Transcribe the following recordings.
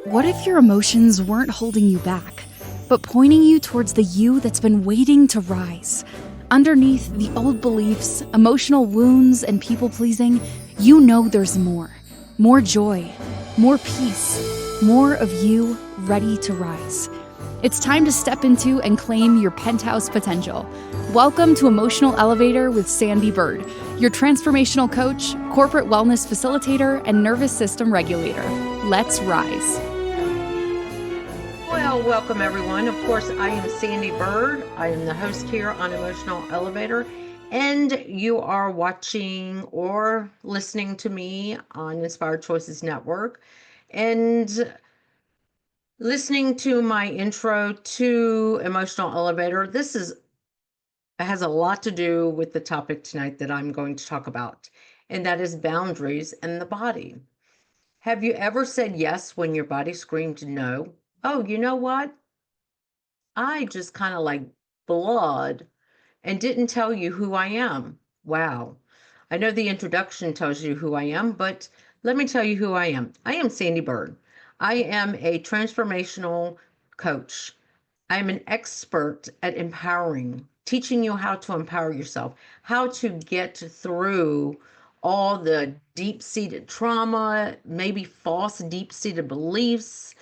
What if your emotions weren't holding you back, but pointing you towards the you that's been waiting to rise? Underneath the old beliefs, emotional wounds, and people pleasing, you know there's more. More joy, more peace, more of you ready to rise. It's time to step into and claim your penthouse potential. Welcome to Emotional Elevator with Sandee Byrd, your transformational coach, corporate wellness facilitator, and nervous system regulator. Let's rise. Well, welcome everyone. Of course, I am Sandee Byrd. I am the host here on Emotional Elevator, and you are watching or listening to me on Inspired Choices Network and listening to my intro to Emotional Elevator. Has a lot to do with the topic tonight that I'm going to talk about, and that is boundaries and the body. Have you ever said yes when your body screamed no? Oh, you know what? I just kind of like blood and didn't tell you who I am. Wow. I know the introduction tells you who I am, but let me tell you who I am. I am Sandee Byrd. I am a transformational coach. I am an expert at empowering, teaching you how to empower yourself, how to get through all the deep seated trauma, maybe false deep seated beliefs,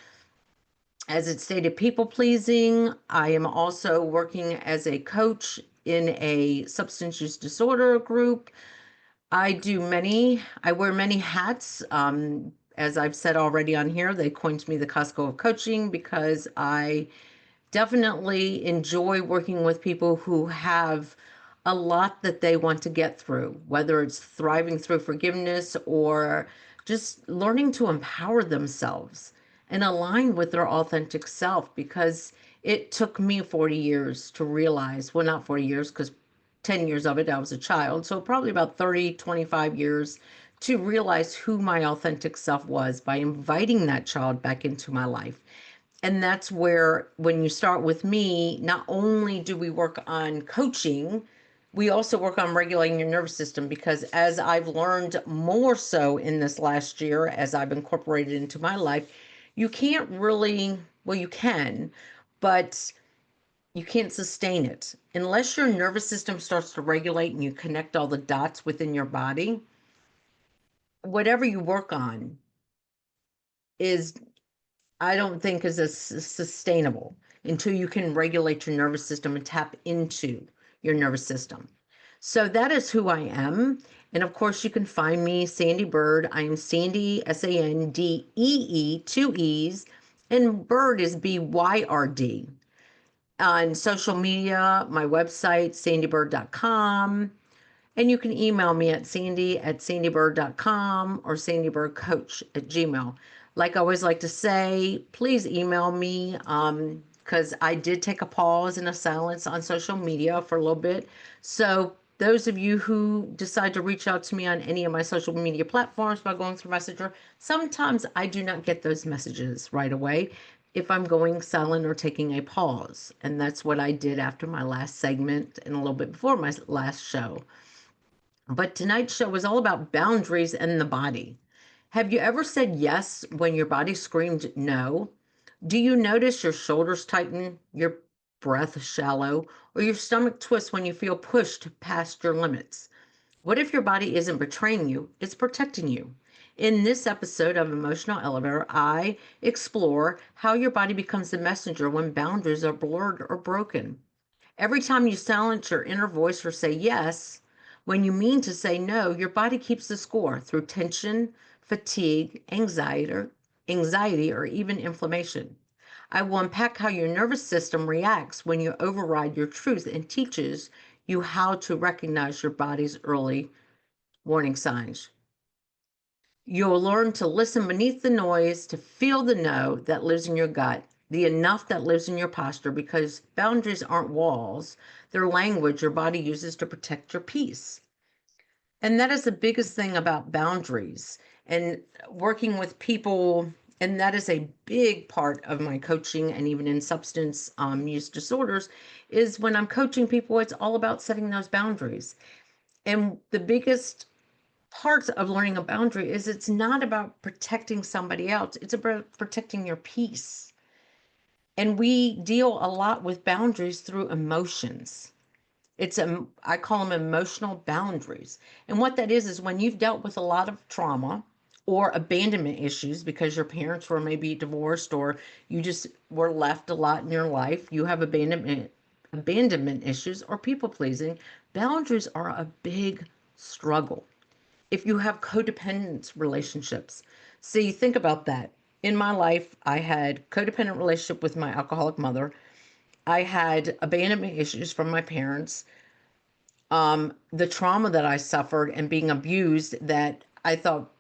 as it stated, people pleasing. I am also working as a coach in a substance use disorder group. I wear many hats. As I've said already on here, they coined me the Costco of coaching because I definitely enjoy working with people who have a lot that they want to get through, whether it's thriving through forgiveness or just learning to empower themselves and align with their authentic self. Because it took me 40 years to realize, well, not 40 years, because 10 years of it I was a child, so probably about 30, 25 years to realize who my authentic self was by inviting that child back into my life. And that's where, when you start with me, not only do we work on coaching, we also work on regulating your nervous system. Because as I've learned more so in this last year, as I've incorporated into my life, you can't really, well, you can, but you can't sustain it unless your nervous system starts to regulate and you connect all the dots within your body. Whatever you work on is, I don't think, is as sustainable until you can regulate your nervous system and tap into your nervous system. So that is who I am. And of course, you can find me, Sandee Byrd. I am Sandee, Sandee, two E's, and Byrd is BYRD. On social media, my website, sandeebyrd.com. And you can email me at sandeebyrd.com or sandeebyrdcoach@gmail. Like I always like to say, please email me, because I did take a pause and a silence on social media for a little bit. So those of you who decide to reach out to me on any of my social media platforms by going through Messenger, sometimes I do not get those messages right away if I'm going silent or taking a pause. And that's what I did after my last segment and a little bit before my last show. But tonight's show was all about boundaries and the body. Have you ever said yes when your body screamed no? Do you notice your shoulders tighten, your breath shallow, or your stomach twist when you feel pushed past your limits? What if your body isn't betraying you, it's protecting you? In this episode of Emotional Elevator, I explore how your body becomes the messenger when boundaries are blurred or broken. Every time you silence your inner voice or say yes, when you mean to say no, your body keeps the score through tension, fatigue, anxiety, or even inflammation. I will unpack how your nervous system reacts when you override your truth and teaches you how to recognize your body's early warning signs. You'll learn to listen beneath the noise, to feel the no that lives in your gut, the enough that lives in your posture, because boundaries aren't walls, they're language your body uses to protect your peace. And that is the biggest thing about boundaries and working with people. And that is a big part of my coaching, and even in substance use disorders, is when I'm coaching people, it's all about setting those boundaries. And the biggest parts of learning a boundary is it's not about protecting somebody else, it's about protecting your peace. And we deal a lot with boundaries through emotions. I call them emotional boundaries. And what that is when you've dealt with a lot of trauma or abandonment issues because your parents were maybe divorced or you just were left a lot in your life, you have abandonment issues or people pleasing. Boundaries are a big struggle. If you have codependent relationships, see, think about that. In my life, I had codependent relationship with my alcoholic mother. I had abandonment issues from my parents, the trauma that I suffered and being abused, that I thought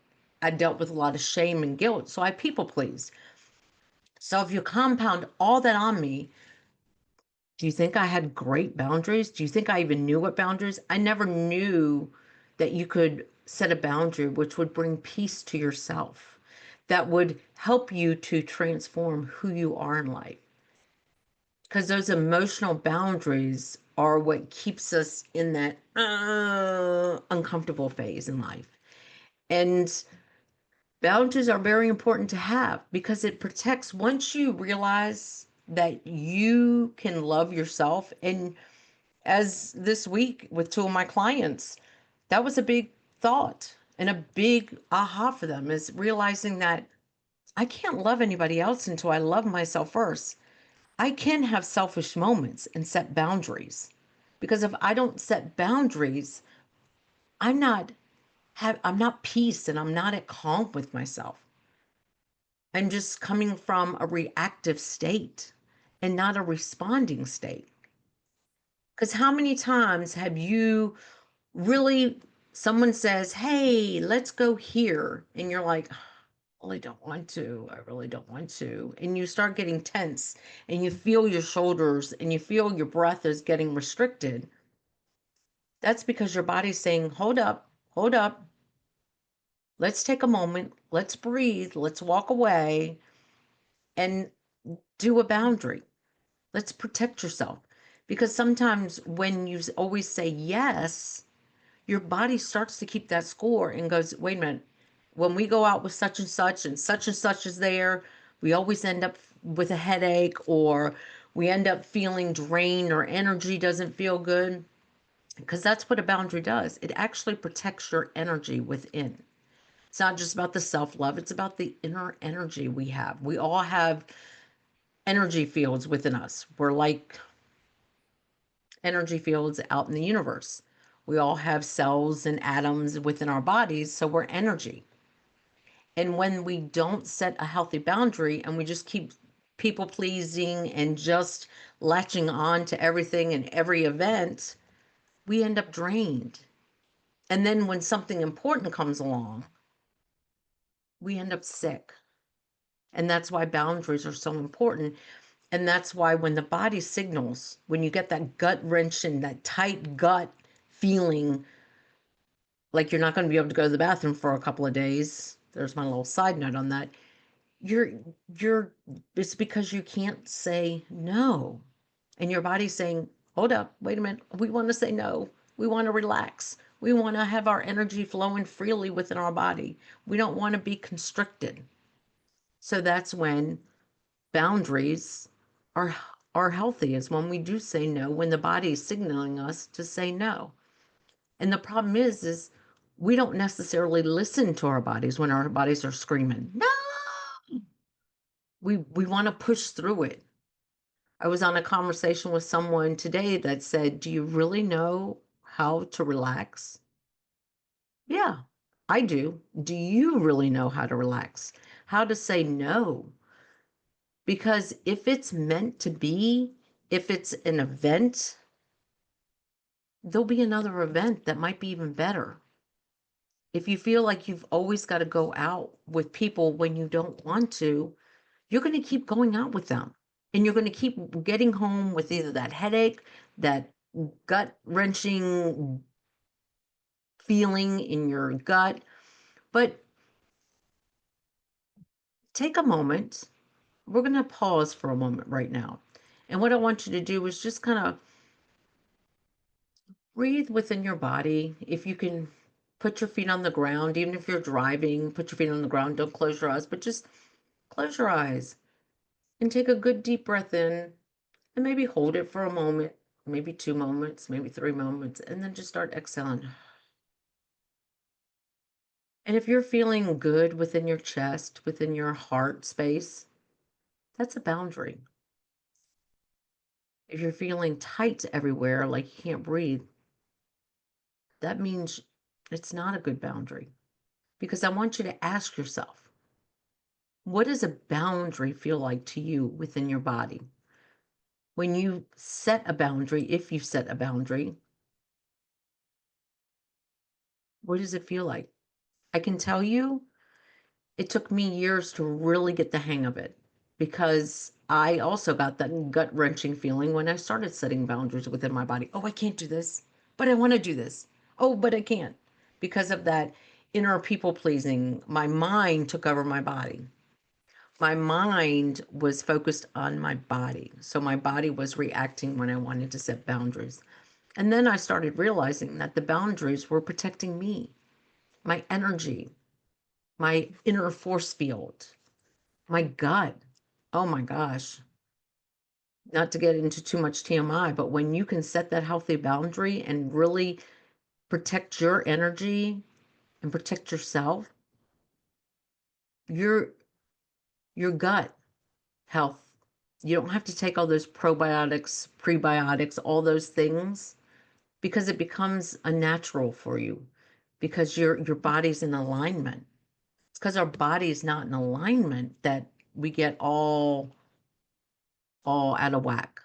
I dealt with a lot of shame and guilt. So I people pleased. So if you compound all that on me, do you think I had great boundaries? Do you think I even knew what boundaries? I never knew that you could set a boundary which would bring peace to yourself, that would help you to transform who you are in life. Because those emotional boundaries are what keeps us in that uncomfortable phase in life. And boundaries are very important to have because it protects once you realize that you can love yourself. And as this week with two of my clients, that was a big thought and a big aha for them, is realizing that I can't love anybody else until I love myself first. I can have selfish moments and set boundaries, because if I don't set boundaries, I'm not I'm not peace and I'm not at calm with myself. I'm just coming from a reactive state and not a responding state. Because how many times have you really, someone says, "Hey, let's go here," and you're like, really don't want to. I really don't want to. And you start getting tense and you feel your shoulders and you feel your breath is getting restricted. That's because your body's saying, hold up, hold up. Let's take a moment. Let's breathe. Let's walk away and do a boundary. Let's protect yourself. Because sometimes when you always say yes, your body starts to keep that score and goes, wait a minute, when we go out with such and such is there, we always end up with a headache, or we end up feeling drained, or energy doesn't feel good. Because that's what a boundary does. It actually protects your energy within. It's not just about the self-love, it's about the inner energy we have. We all have energy fields within us. We're like energy fields out in the universe. We all have cells and atoms within our bodies, so we're energy. And when we don't set a healthy boundary and we just keep people pleasing and just latching on to everything and every event, we end up drained. And then when something important comes along, we end up sick. And that's why boundaries are so important. And that's why when the body signals, when you get that gut wrenching, that tight gut feeling like you're not going to be able to go to the bathroom for a couple of days, there's my little side note on that. You're, you're, it's because you can't say no. And your body's saying, hold up, wait a minute. We want to say no. We want to relax. We want to have our energy flowing freely within our body. We don't want to be constricted. So that's when boundaries are are healthy, is when we do say no, when the body is signaling us to say no. And the problem is we don't necessarily listen to our bodies when our bodies are screaming no. We want to push through it. I was on a conversation with someone today that said, do you really know how to relax? Yeah, I do. Do you really know how to relax? How to say no? Because if it's meant to be, if it's an event, there'll be another event that might be even better. If you feel like you've always got to go out with people when you don't want to, you're going to keep going out with them. And you're going to keep getting home with either that headache, that gut wrenching feeling in your gut. But take a moment. We're going to pause for a moment right now. And what I want you to do is just kind of breathe within your body. If you can Put your feet on the ground. Even if you're driving, put your feet on the ground. Don't close your eyes, but just close your eyes and take a good deep breath in and maybe hold it for a moment, maybe 2 moments, maybe 3 moments, and then just start exhaling. And if you're feeling good within your chest, within your heart space, that's a boundary. If you're feeling tight everywhere, like you can't breathe, that means it's not a good boundary. Because I want you to ask yourself, what does a boundary feel like to you within your body? When you set a boundary, if you set a boundary, what does it feel like? I can tell you, it took me years to really get the hang of it because I also got that gut wrenching feeling when I started setting boundaries within my body. Oh, I can't do this, but I want to do this. Oh, but I can't. Because of that inner people pleasing, my mind took over my body. My mind was focused on my body. So my body was reacting when I wanted to set boundaries. And then I started realizing that the boundaries were protecting me, my energy, my inner force field, my gut. Oh my gosh. Not to get into too much TMI, but when you can set that healthy boundary and really protect your energy and protect yourself, your your gut health. You don't have to take all those probiotics, prebiotics, all those things because it becomes a natural for you because your body's in alignment. It's because our body's not in alignment that we get all out of whack.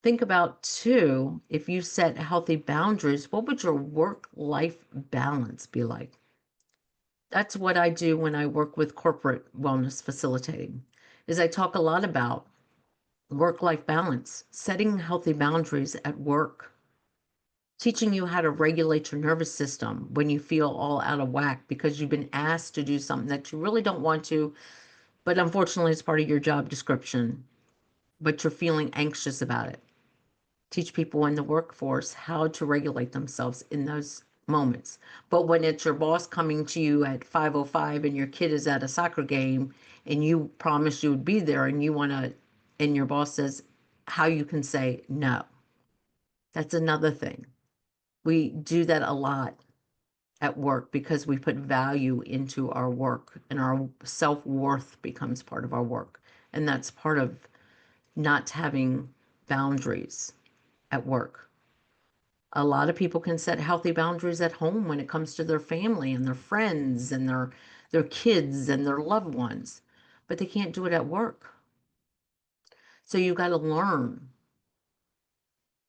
Think about too, if you set healthy boundaries, what would your work life balance be like? That's what I do when I work with corporate wellness facilitating. Is I talk a lot about work-life balance, setting healthy boundaries at work, teaching you how to regulate your nervous system when you feel all out of whack because you've been asked to do something that you really don't want to, but unfortunately it's part of your job description, but you're feeling anxious about it. Teach people in the workforce how to regulate themselves in those moments. But when it's your boss coming to you at 5:05 and your kid is at a soccer game and you promised you would be there and you want to, and your boss says how you can say no. That's another thing. We do that a lot at work because we put value into our work and our self-worth becomes part of our work. And that's part of not having boundaries at work. A lot of people can set healthy boundaries at home when it comes to their family and their friends and their kids and their loved ones, but they can't do it at work. So you've got to learn,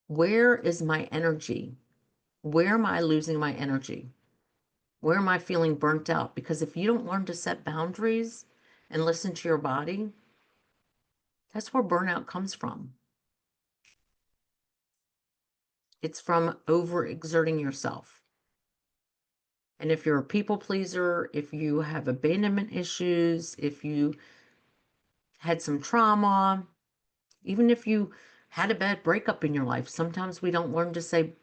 where is my energy? Where am I losing my energy? Where am I feeling burnt out? Because if you don't learn to set boundaries and listen to your body, that's where burnout comes from. It's from overexerting yourself. And if you're a people pleaser, if you have abandonment issues, if you had some trauma, even if you had a bad breakup in your life, sometimes we don't learn to say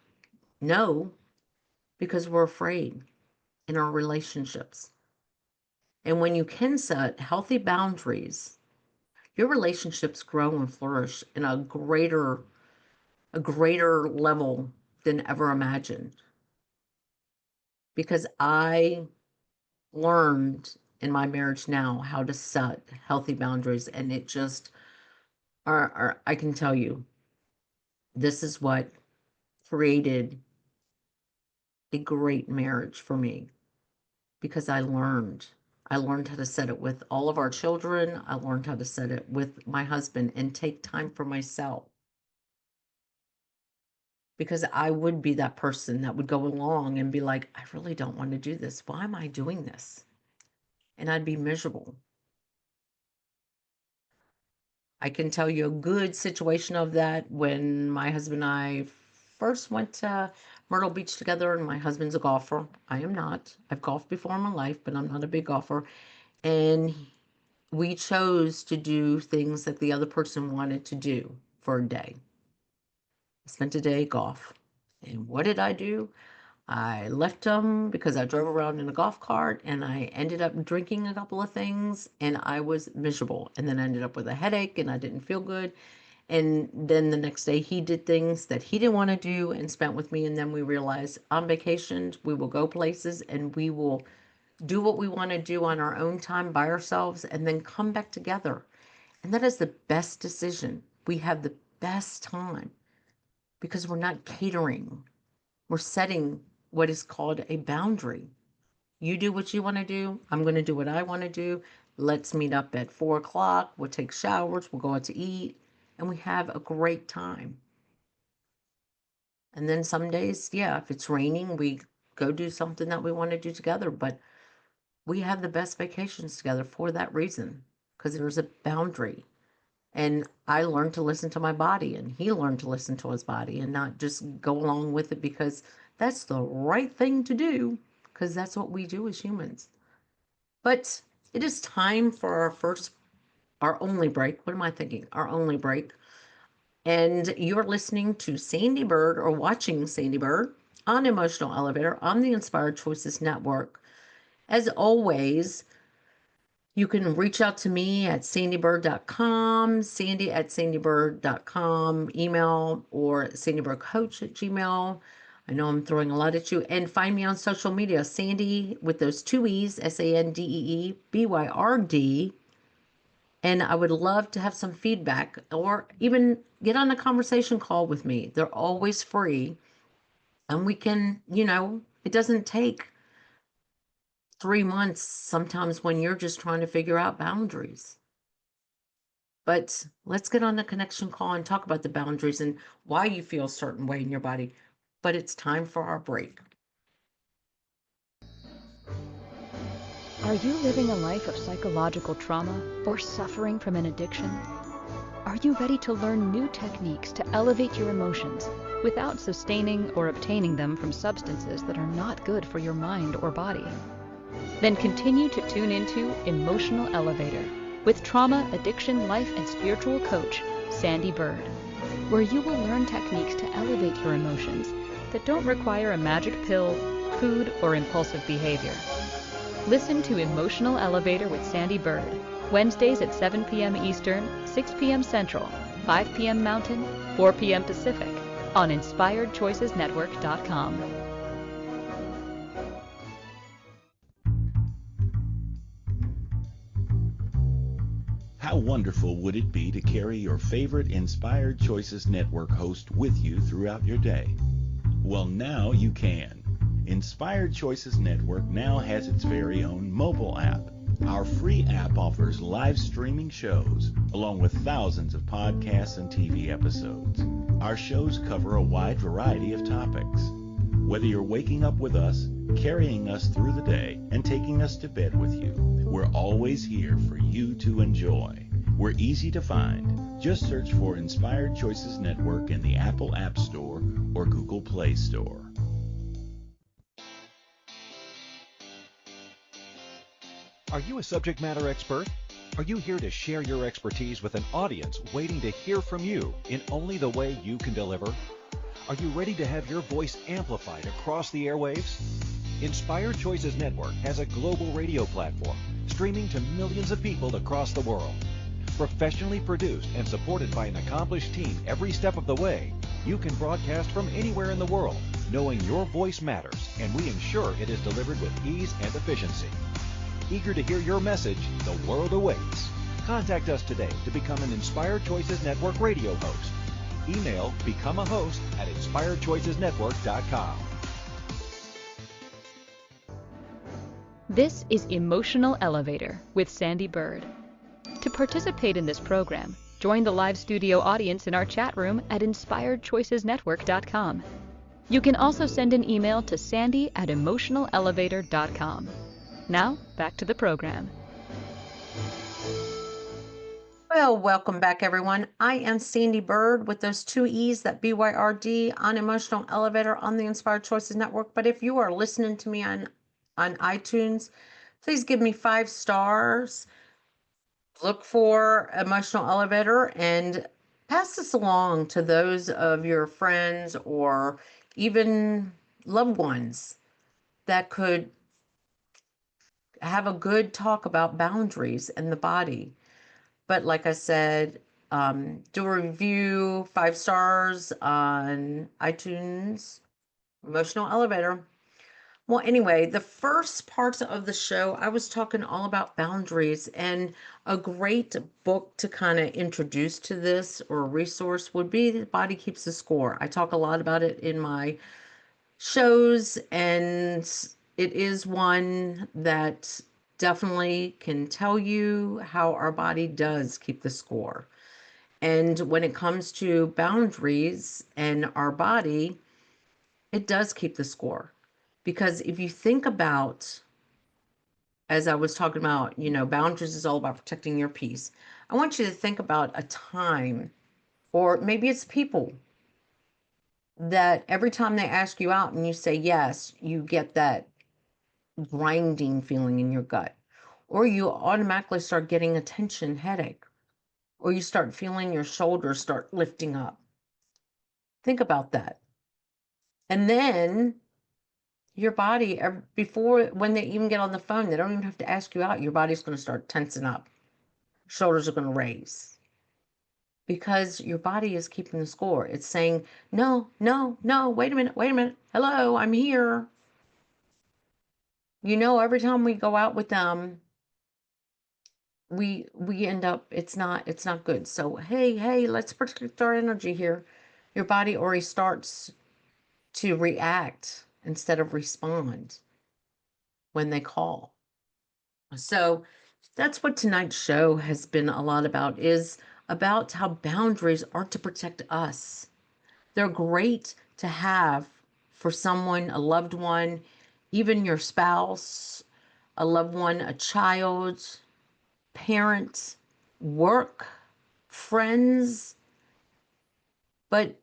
no because we're afraid in our relationships. And when you can set healthy boundaries, your relationships grow and flourish in a greater level than ever imagined. Because I learned in my marriage now how to set healthy boundaries, and it just I can tell you, this is what created a great marriage for me because I learned how to set it with all of our children. I learned how to set it with my husband and take time for myself because I would be that person that would go along and be like, I really don't want to do this. Why am I doing this? And I'd be miserable. I can tell you a good situation of that when my husband and I first went to Myrtle Beach together, and my husband's a golfer. I am not. I've golfed before in my life, but I'm not a big golfer. And we chose to do things that the other person wanted to do for a day. I spent a day golf. And what did I do? I left them because I drove around in a golf cart and I ended up drinking a couple of things and I was miserable. And then I ended up with a headache and I didn't feel good. And then the next day he did things that he didn't want to do and spent with me. And then we realized on vacations, we will go places and we will do what we want to do on our own time by ourselves and then come back together. And that is the best decision. We have the best time because we're not catering. We're setting what is called a boundary. You do what you want to do. I'm going to do what I want to do. Let's meet up at 4 o'clock. We'll take showers. We'll go out to eat and we have a great time. And then some days, yeah, if it's raining, we go do something that we want to do together. But we have the best vacations together for that reason because there's a boundary. And I learned to listen to my body, and he learned to listen to his body and not just go along with it because that's the right thing to do, because that's what we do as humans. But it is time for our only break. What am I thinking? Our only break. And you're listening to Sandee Byrd or watching Sandee Byrd on Emotional Elevator on the Inspired Choices Network. As always, you can reach out to me at sandeebird.com, sandy@sandeebird.com, email, or sandeebirdcoach@gmail. I know I'm throwing a lot at you. And find me on social media, Sandee with those two E's, SandeeByrd. And I would love to have some feedback or even get on a conversation call with me. They're always free. And we can, it doesn't take 3 months sometimes when you're just trying to figure out boundaries. But let's get on the connection call and talk about the boundaries and why you feel a certain way in your body. But it's time for our break. Are you living a life of psychological trauma or suffering from an addiction? Are you ready to learn new techniques to elevate your emotions without sustaining or obtaining them from substances that are not good for your mind or body? Then continue to tune into Emotional Elevator with trauma, addiction, life, and spiritual coach, Sandee Byrd, where you will learn techniques to elevate your emotions that don't require a magic pill, food, or impulsive behavior. Listen to Emotional Elevator with Sandee Byrd, Wednesdays at 7 p.m. Eastern, 6 p.m. Central, 5 p.m. Mountain, 4 p.m. Pacific, on InspiredChoicesNetwork.com. How wonderful would it be to carry your favorite Inspired Choices Network host with you throughout your day? Well, now you can. Inspired Choices Network now has its very own mobile app. Our free app offers live streaming shows, along with thousands of podcasts and TV episodes. Our shows cover a wide variety of topics. Whether you're waking up with us, carrying us through the day, and taking us to bed with you, we're always here for you to enjoy. We're easy to find. Just search for Inspired Choices Network in the Apple App Store or Google Play Store. Are you a subject matter expert? Are you here to share your expertise with an audience waiting to hear from you in only the way you can deliver? Are you ready to have your voice amplified across the airwaves? Inspired Choices Network has a global radio platform streaming to millions of people across the world. Professionally produced and supported by an accomplished team every step of the way, you can broadcast from anywhere in the world, knowing your voice matters, and we ensure it is delivered with ease and efficiency. Eager to hear your message, the world awaits. Contact us today to become an Inspired Choices Network radio host. Email become a host at inspiredchoicesnetwork.com. This is Emotional Elevator with Sandee Byrd. To participate in this program, join the live studio audience in our chat room at inspiredchoicesnetwork.com. You can also send an email to sandy@emotionalelevator.com. Now, back to the program. Well, welcome back, everyone. I am Sandee Byrd with those two E's, that BYRD, on Emotional Elevator on the Inspired Choices Network. But if you are listening to me on iTunes, please give me 5 stars. Look for Emotional Elevator and pass this along to those of your friends or even loved ones that could have a good talk about boundaries and the body. But like I said, do a review, 5 stars on iTunes, Emotional Elevator. Well, anyway, the first parts of the show, I was talking all about boundaries, and a great book to kind of introduce to this or a resource would be The Body Keeps the Score. I talk a lot about it in my shows, and it is one that definitely can tell you how our body does keep the score. And when it comes to boundaries and our body, it does keep the score. Because if you think about, as I was talking about, boundaries is all about protecting your peace. I want you to think about a time, or maybe it's people, that every time they ask you out and you say yes, you get that grinding feeling in your gut, or you automatically start getting a tension headache, or you start feeling your shoulders start lifting up. Think about that. And then your body, before, when they even get on the phone, they don't even have to ask you out. Your body's going to start tensing up. Shoulders are going to raise because your body is keeping the score. It's saying, no, no, no, wait a minute. Hello, I'm here. Every time we go out with them, we end up, it's not good. So hey, let's protect our energy here. Your body already starts to react instead of respond when they call. So that's what tonight's show has been a lot about, is about how boundaries are to protect us. They're great to have for someone, a loved one, even your spouse, a loved one, a child, parent, work, friends. But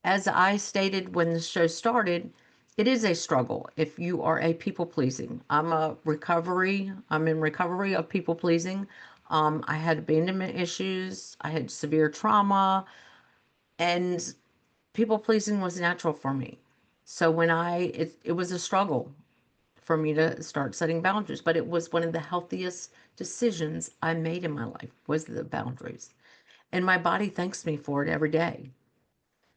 as I stated when the show started, it is a struggle if you are a people pleasing. I'm in recovery of people pleasing. I had abandonment issues. I had severe trauma, and people pleasing was natural for me. So when it was a struggle for me to start setting boundaries, but it was one of the healthiest decisions I made in my life, was the boundaries. And my body thanks me for it every day.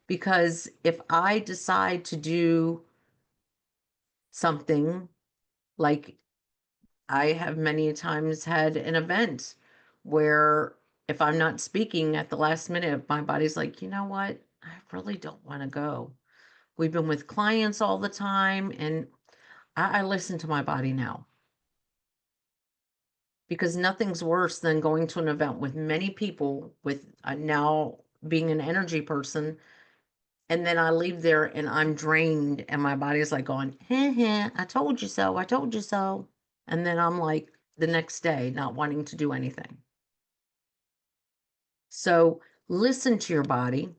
Because if I decide to do something, like I have many times had an event where if I'm not speaking at the last minute, my body's like, you know what? I really don't want to go. We've been with clients all the time, and I listen to my body now, because nothing's worse than going to an event with many people, with now being an energy person. And then I leave there and I'm drained, and my body's like going, I told you so. I told you so. And then I'm like the next day not wanting to do anything. So listen to your body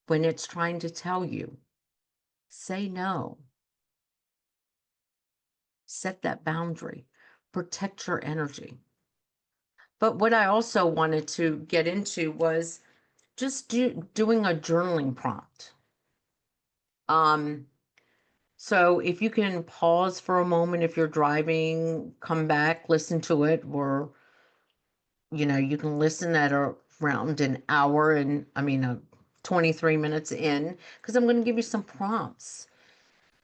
when it's trying to tell you. Say no. Set that boundary. Protect your energy. But what I also wanted to get into was just doing a journaling prompt. So if you can pause for a moment, if you're driving, come back, listen to it, or, you can listen at around an hour 23 minutes in, because I'm going to give you some prompts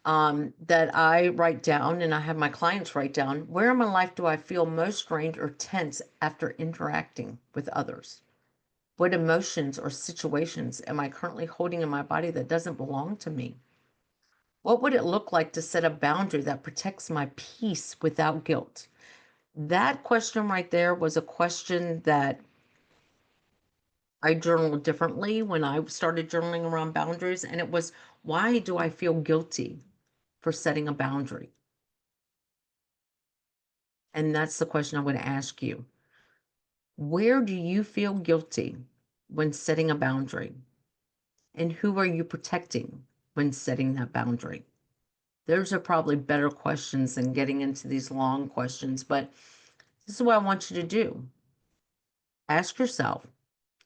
that I write down, and I have my clients write down. Where in my life do I feel most strained or tense after interacting with others? What emotions or situations am I currently holding in my body that doesn't belong to me? What would it look like to set a boundary that protects my peace without guilt? That question right there was a question that I journaled differently when I started journaling around boundaries. And it was, why do I feel guilty for setting a boundary? And that's the question I'm going to ask you. Where do you feel guilty when setting a boundary? And who are you protecting when setting that boundary? Those are probably better questions than getting into these long questions, but this is what I want you to do. Ask yourself,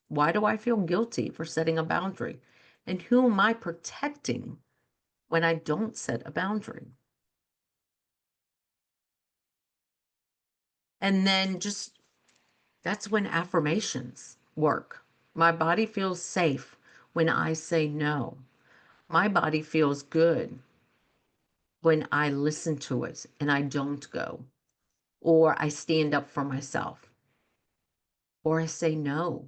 why do I feel guilty for setting a boundary? And who am I protecting when I don't set a boundary. And then that's when affirmations work. My body feels safe when I say no. My body feels good when I listen to it and I don't go, or I stand up for myself, or I say no.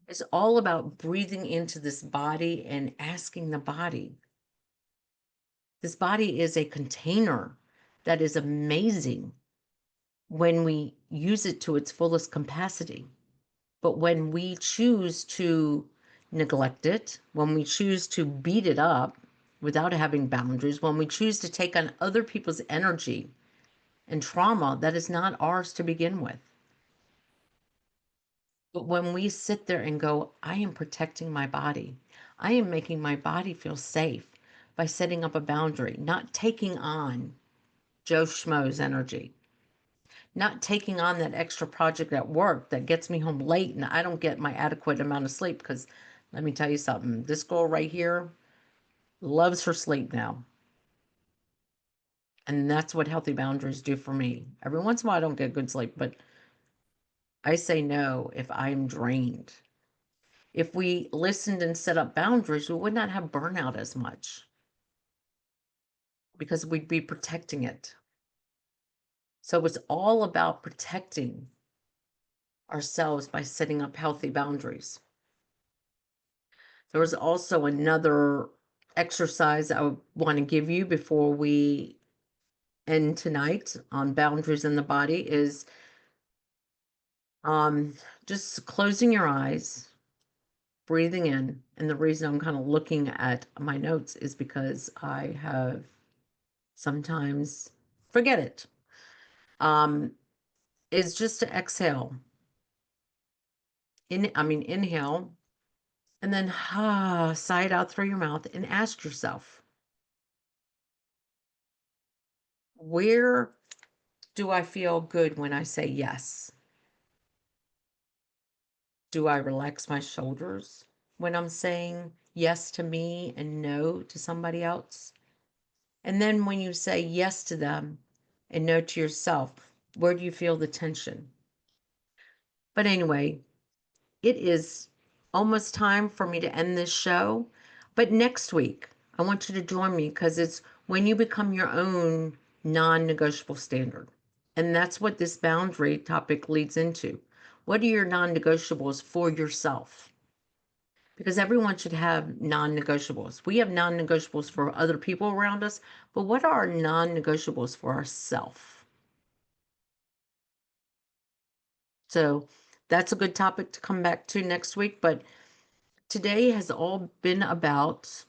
It's all about breathing into this body and asking the body. This body is a container that is amazing when we use it to its fullest capacity. But when we choose to neglect it, when we choose to beat it up without having boundaries, when we choose to take on other people's energy and trauma that is not ours to begin with. But when we sit there and go, I am protecting my body, I am making my body feel safe by setting up a boundary, not taking on Joe Schmo's energy, not taking on that extra project at work that gets me home late and I don't get my adequate amount of sleep. Because let me tell you something, this girl right here loves her sleep now. And that's what healthy boundaries do for me. Every once in a while, I don't get good sleep, but I say no if I'm drained. If we listened and set up boundaries, we would not have burnout as much because we'd be protecting it. So it's all about protecting ourselves by setting up healthy boundaries. There was also another exercise I would want to give you before we end tonight on boundaries in the body is just closing your eyes, breathing in. And the reason I'm kind of looking at my notes is because I have sometimes forget it. Is just to exhale. Inhale, and then sigh it out through your mouth and ask yourself, where do I feel good when I say yes? Do I relax my shoulders when I'm saying yes to me and no to somebody else? And then when you say yes to them and no to yourself, where do you feel the tension? But anyway, it is almost time for me to end this show. But next week, I want you to join me because it's when you become your own non-negotiable standard. And that's what this boundary topic leads into. What are your non-negotiables for yourself? Because everyone should have non-negotiables. We have non-negotiables for other people around us, but what are our non-negotiables for ourselves? So that's a good topic to come back to next week. But today has all been about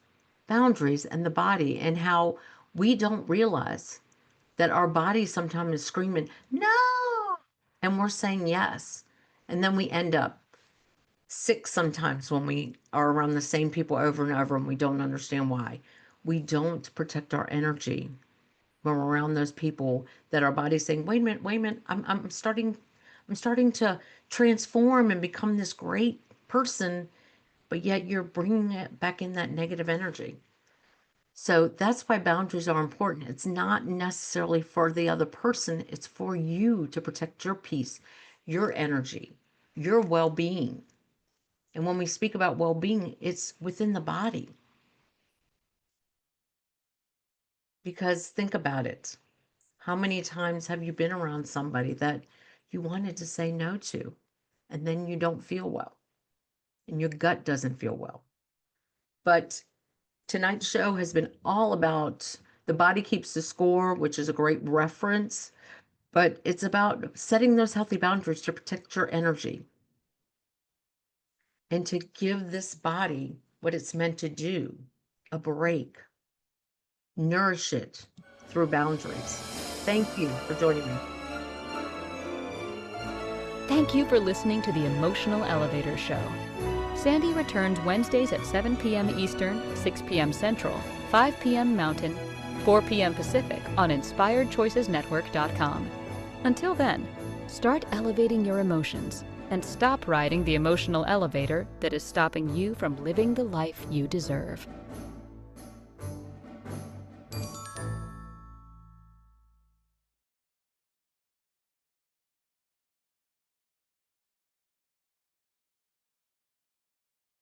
boundaries and the body and how we don't realize that our body sometimes is screaming, no, and we're saying yes. And then we end up sick sometimes when we are around the same people over and over and we don't understand why. We don't protect our energy when we're around those people that our body's saying, wait a minute, I'm starting to transform and become this great person, but yet you're bringing it back in that negative energy. So that's why boundaries are important. It's not necessarily for the other person. It's for you to protect your peace, your energy, your well-being. And when we speak about well-being, it's within the body. Because think about it. How many times have you been around somebody that you wanted to say no to, and then you don't feel well, and your gut doesn't feel well? But tonight's show has been all about the body keeps the score, which is a great reference, but it's about setting those healthy boundaries to protect your energy and to give this body what it's meant to do, a break, nourish it through boundaries. Thank you for joining me. Thank you for listening to the Emotional Elevator Show. Sandee returns Wednesdays at 7 p.m. Eastern, 6 p.m. Central, 5 p.m. Mountain, 4 p.m. Pacific on InspiredChoicesNetwork.com. Until then, start elevating your emotions and stop riding the emotional elevator that is stopping you from living the life you deserve.